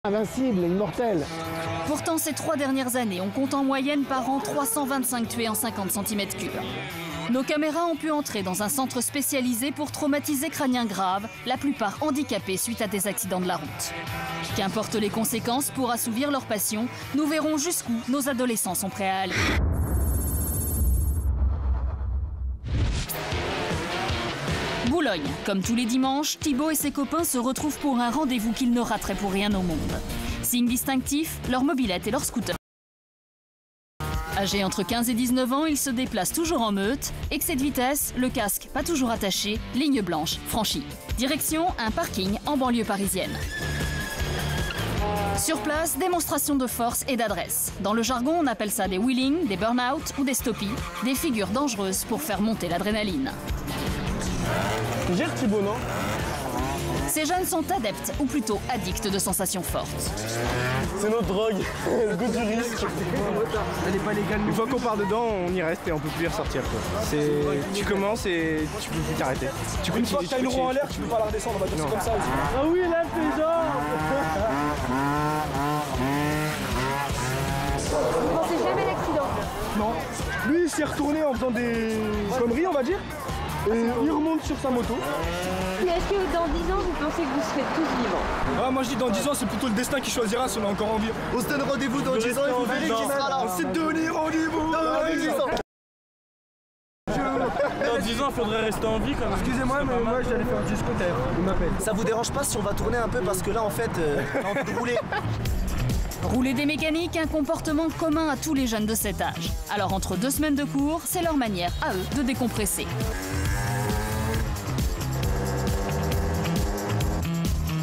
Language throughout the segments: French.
Invincible, immortel. Pourtant, ces 3 dernières années, on compte en moyenne par an 325 tués en 50 cm3. Nos caméras ont pu entrer dans un centre spécialisé pour traumatisés crâniens graves, la plupart handicapés suite à des accidents de la route. Qu'importe les conséquences, pour assouvir leur passion, nous verrons jusqu'où nos adolescents sont prêts à aller. Boulogne. Comme tous les dimanches, Thibaut et ses copains se retrouvent pour un rendez-vous qu'ils ne rateraient pour rien au monde. Signe distinctif, leur mobilette et leur scooter. Âgés entre 15 et 19 ans, ils se déplacent toujours en meute. Excès de vitesse, le casque pas toujours attaché, ligne blanche franchie. Direction, un parking en banlieue parisienne. Sur place, démonstration de force et d'adresse. Dans le jargon, on appelle ça des wheelings, des burn-out ou des stoppies. Des figures dangereuses pour faire monter l'adrénaline. Tu gères Thibaut, non? Ces jeunes sont adeptes, ou plutôt addicts de sensations fortes. C'est notre drogue, le goût du risque. Elle n'est pas légale. Une fois qu'on part dedans, on y reste et on peut plus y ressortir. Tu commences et tu peux plus t'arrêter. Une fois que tu as une roue en l'air, tu peux pas la redescendre, on va dire c'est comme ça aussi. Ah oui, là, c'est genre. Vous pensez jamais l'accident? Non. Lui, il s'est retourné en faisant des conneries, on va dire. Et il remonte sur sa moto. Mais est-ce que dans 10 ans, vous pensez que vous serez tous vivants? Ah, moi je dis dans 10 ans, c'est plutôt le destin qui choisira si on est encore en vie. On se donne rendez-vous dans 10 ans et vous verrez qui sera là. C'est donner rendez-vous dans 10 ans. Dans 10 ans, il faudrait rester en vie quand même. Excusez-moi, mais moi j'allais faire du scooter. Il m'appelle. Ça vous dérange pas si on va tourner un peu parce que là en fait, on a envie de rouler. Rouler des mécaniques, un comportement commun à tous les jeunes de cet âge. Alors entre 2 semaines de cours, c'est leur manière à eux de décompresser.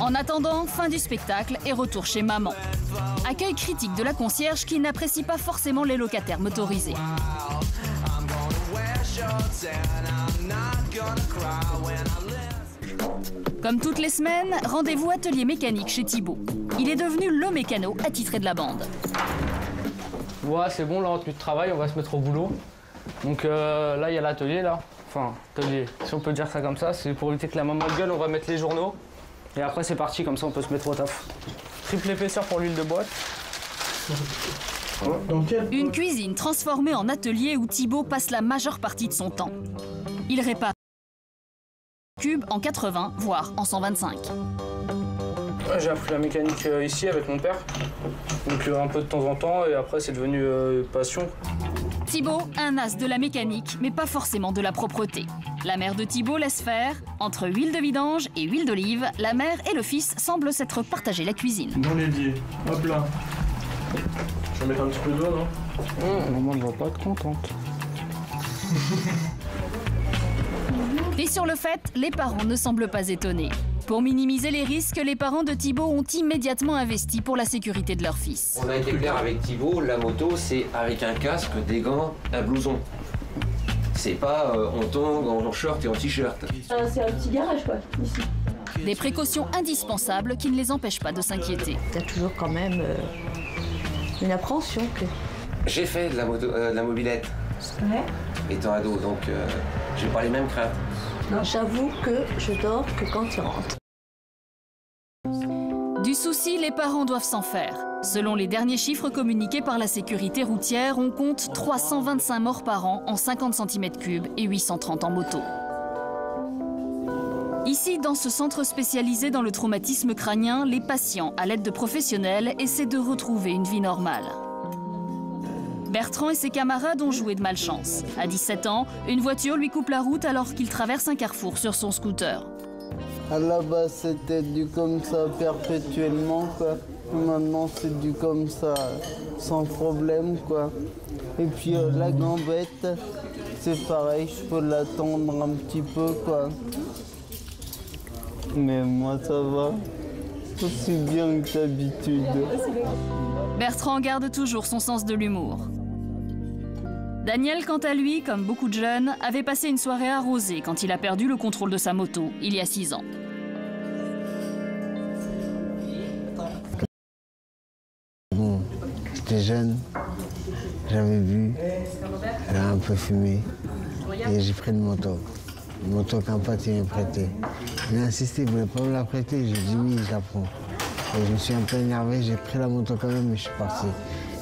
En attendant, fin du spectacle et retour chez maman. Accueil critique de la concierge qui n'apprécie pas forcément les locataires motorisés. Comme toutes les semaines, rendez-vous atelier mécanique chez Thibaut. Il est devenu le mécano attitré de la bande. Ouais, c'est bon, là, en tenue de travail, on va se mettre au boulot. Donc là, il y a l'atelier, là. Enfin, atelier, si on peut dire ça comme ça, c'est pour éviter que la maman gueule, on va mettre les journaux. Et après, c'est parti, comme ça, on peut se mettre au taf. Triple épaisseur pour l'huile de boîte. Une cuisine transformée en atelier où Thibaut passe la majeure partie de son temps. Il répare cube en 80, voire en 125. J'ai appris la mécanique ici avec mon père. Donc un peu de temps en temps, et après, c'est devenu passion. Thibaut, un as de la mécanique, mais pas forcément de la propreté. La mère de Thibaut laisse faire. Entre huile de vidange et huile d'olive, la mère et le fils semblent s'être partagé la cuisine. Dans l'évier, hop là. Je vais mettre un petit peu d'eau, non? Maman ne va pas être contente. Et sur le fait, les parents ne semblent pas étonnés. Pour minimiser les risques, les parents de Thibaut ont immédiatement investi pour la sécurité de leur fils. On a été clair avec Thibaut, la moto c'est avec un casque, des gants, un blouson. C'est pas on tombe en short et en t-shirt. C'est un petit garage quoi, ici. Des précautions indispensables qui ne les empêchent pas de s'inquiéter. T'as toujours quand même une appréhension que... J'ai fait de la, de la mobilette, Ouais. étant ado, donc j'ai pas les mêmes craintes. Non, j'avoue que je dors que quand il rentre. Du souci, les parents doivent s'en faire. Selon les derniers chiffres communiqués par la sécurité routière, on compte 325 morts par an en 50 cm3 et 830 en moto. Ici, dans ce centre spécialisé dans le traumatisme crânien, les patients, à l'aide de professionnels, essaient de retrouver une vie normale. Bertrand et ses camarades ont joué de malchance. À 17 ans, une voiture lui coupe la route alors qu'il traverse un carrefour sur son scooter. À la base, c'était du comme ça perpétuellement, quoi. Maintenant, c'est du comme ça sans problème, quoi. Et puis la gambette, c'est pareil, je peux l'attendre un petit peu, quoi. Mais moi, ça va. Aussi bien que d'habitude. Bertrand garde toujours son sens de l'humour. Daniel, quant à lui, comme beaucoup de jeunes, avait passé une soirée arrosée quand il a perdu le contrôle de sa moto, il y a 6 ans. Bon, j'étais jeune, j'avais bu, j'avais un peu fumé, et j'ai pris une moto. Une moto qu'un pote m'a prêtée. Il a insisté, il ne voulait pas me la prêter, j'ai dit oui, je la prends. Et je me suis un peu énervé, j'ai pris la moto quand même, mais je suis parti.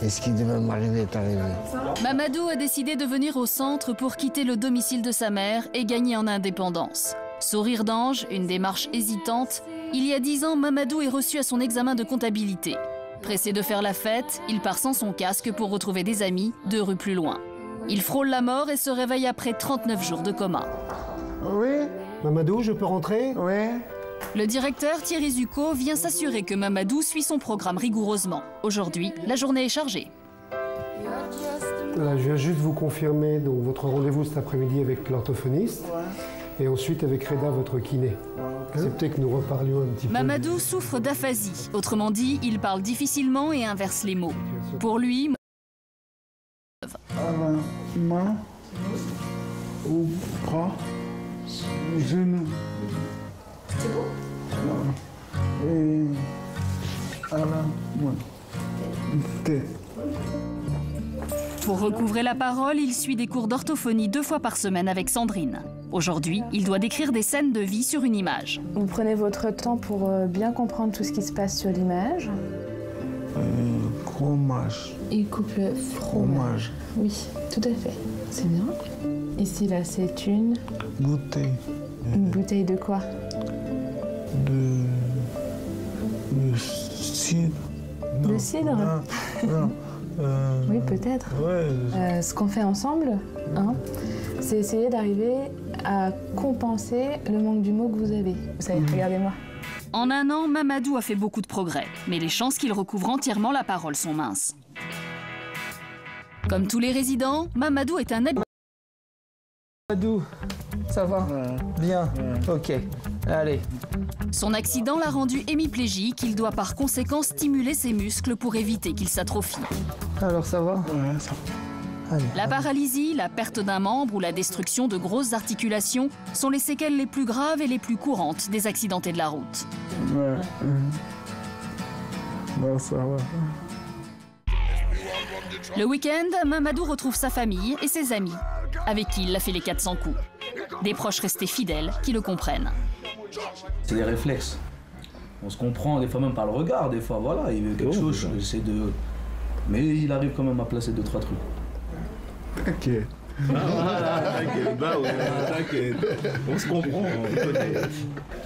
Et ce qui devait m'arriver est arrivé. Mamadou a décidé de venir au centre pour quitter le domicile de sa mère et gagner en indépendance. Sourire d'ange, une démarche hésitante, il y a 10 ans, Mamadou est reçu à son examen de comptabilité. Pressé de faire la fête, il part sans son casque pour retrouver des amis 2 rues plus loin. Il frôle la mort et se réveille après 39 jours de coma. Oui. Mamadou, je peux rentrer? Oui. Le directeur Thierry Zucco vient s'assurer que Mamadou suit son programme rigoureusement. Aujourd'hui, la journée est chargée. Voilà, je viens juste vous confirmer donc, votre rendez-vous cet après-midi avec l'orthophoniste et ensuite avec Reda, votre kiné. Acceptez que nous reparlions un petit peu. Mamadou souffre d'aphasie. Autrement dit, il parle difficilement et inverse les mots. Pour lui, Main ou bras, genou. C'est beau. Et à la main. Tête. pour recouvrer la parole, il suit des cours d'orthophonie 2 fois par semaine avec Sandrine. Aujourd'hui, il doit décrire des scènes de vie sur une image. Vous prenez votre temps pour bien comprendre tout ce qui se passe sur l'image. Fromage. Il coupe le fromage. Oui, tout à fait. C'est bien. Ici, là, c'est une... Bouteille. Une bouteille de quoi? De cidre. De cidre? Non. Oui, peut-être. Ouais. Ce qu'on fait ensemble, hein, c'est essayer d'arriver à compenser le manque du mot que vous avez. Vous savez, regardez-moi. En un an, Mamadou a fait beaucoup de progrès, mais les chances qu'il recouvre entièrement la parole sont minces. Comme tous les résidents, Mamadou est un habitué. Mamadou, ça va? Bien, ok. Allez. Son accident l'a rendu hémiplégique, il doit par conséquent stimuler ses muscles pour éviter qu'il s'atrophie. Alors ça va? Ouais, ça va. Allez. La paralysie, la perte d'un membre ou la destruction de grosses articulations sont les séquelles les plus graves et les plus courantes des accidentés de la route. Ouais. Ouais, ça va. Le week-end, Mamadou retrouve sa famille et ses amis, avec qui il a fait les 400 coups. Des proches restés fidèles qui le comprennent. C'est des réflexes. On se comprend des fois même par le regard, des fois voilà, il veut quelque chose, j'essaie de... Mais il arrive quand même à placer 2-3 trucs. T'inquiète. T'inquiète, bah ouais, t'inquiète. On se comprend.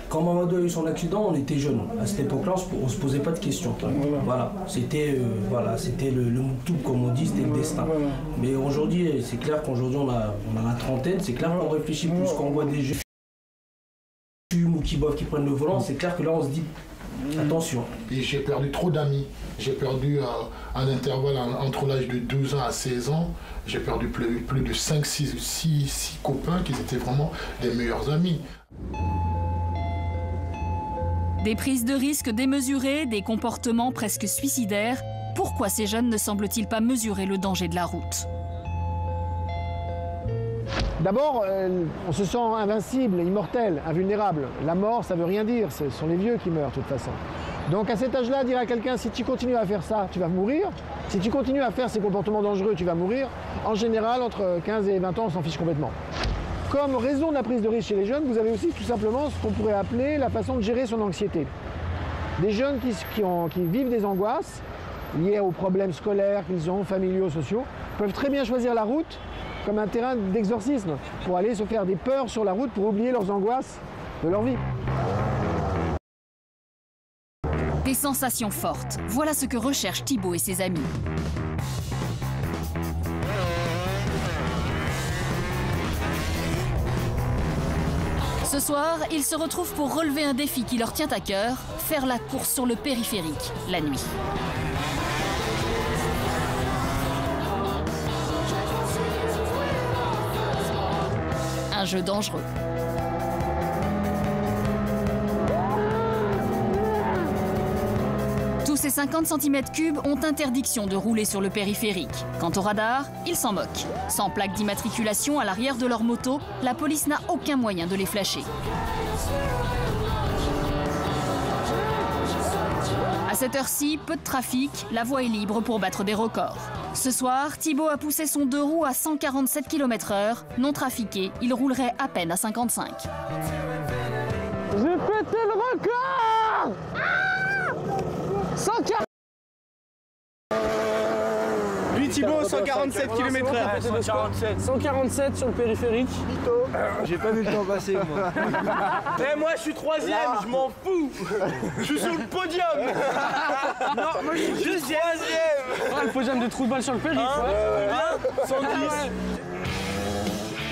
Quand Mamadou a eu son accident, on était jeunes. À cette époque-là, on se posait pas de questions. Voilà, c'était le moutou, comme on dit, c'était le destin. Mais aujourd'hui, c'est clair qu'aujourd'hui, on a la trentaine, c'est clair qu'on réfléchit plus, quand on voit des jeunes ou qui boivent, qui prennent le volant, c'est clair que là, on se dit attention. Et j'ai perdu trop d'amis. J'ai perdu un intervalle entre l'âge de 12 ans à 16 ans. J'ai perdu plus de 5-6 copains qui étaient vraiment des meilleurs amis. Des prises de risques démesurées, des comportements presque suicidaires. Pourquoi ces jeunes ne semblent-ils pas mesurer le danger de la route ? D'abord, on se sent invincible, immortel, invulnérable. La mort, ça veut rien dire, ce sont les vieux qui meurent de toute façon. Donc à cet âge-là, dire à quelqu'un, si tu continues à faire ça, tu vas mourir. Si tu continues à faire ces comportements dangereux, tu vas mourir. En général, entre 15 et 20 ans, on s'en fiche complètement. Comme raison de la prise de risque chez les jeunes, vous avez aussi tout simplement ce qu'on pourrait appeler la façon de gérer son anxiété. Des jeunes qui vivent des angoisses liées aux problèmes scolaires qu'ils ont, familiaux, sociaux, peuvent très bien choisir la route comme un terrain d'exorcisme pour aller se faire des peurs sur la route pour oublier leurs angoisses de leur vie. Des sensations fortes, voilà ce que recherchent Thibaut et ses amis. Ce soir, ils se retrouvent pour relever un défi qui leur tient à cœur, faire la course sur le périphérique, la nuit. Un jeu dangereux. Tous ces 50 cm3 ont interdiction de rouler sur le périphérique. Quant au radar, ils s'en moquent. Sans plaque d'immatriculation à l'arrière de leur moto, la police n'a aucun moyen de les flasher. À cette heure-ci, peu de trafic, la voie est libre pour battre des records. Ce soir, Thibaut a poussé son 2 roues à 147 km/h. Non trafiqué, il roulerait à peine à 55. J'ai pété le record! 140. Lui Thibaut, 147 km/h. 147 sur le périphérique. J'ai pas vu le temps passer, moi. Eh, moi je suis 3ème, je m'en fous. Je suis sur le podium. Non, moi je suis 2ème. Ah, le podium des trous de balle sur le périph'. Ouais. 110.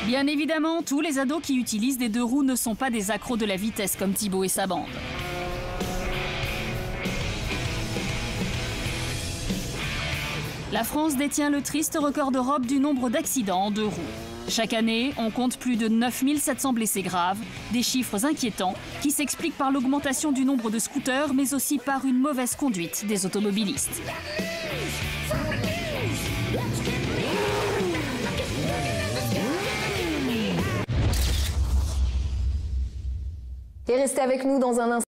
Bien évidemment, tous les ados qui utilisent des deux roues ne sont pas des accros de la vitesse comme Thibaut et sa bande. La France détient le triste record d'Europe du nombre d'accidents en deux roues. Chaque année, on compte plus de 9700 blessés graves, des chiffres inquiétants qui s'expliquent par l'augmentation du nombre de scooters, mais aussi par une mauvaise conduite des automobilistes. Et restez avec nous dans un instant.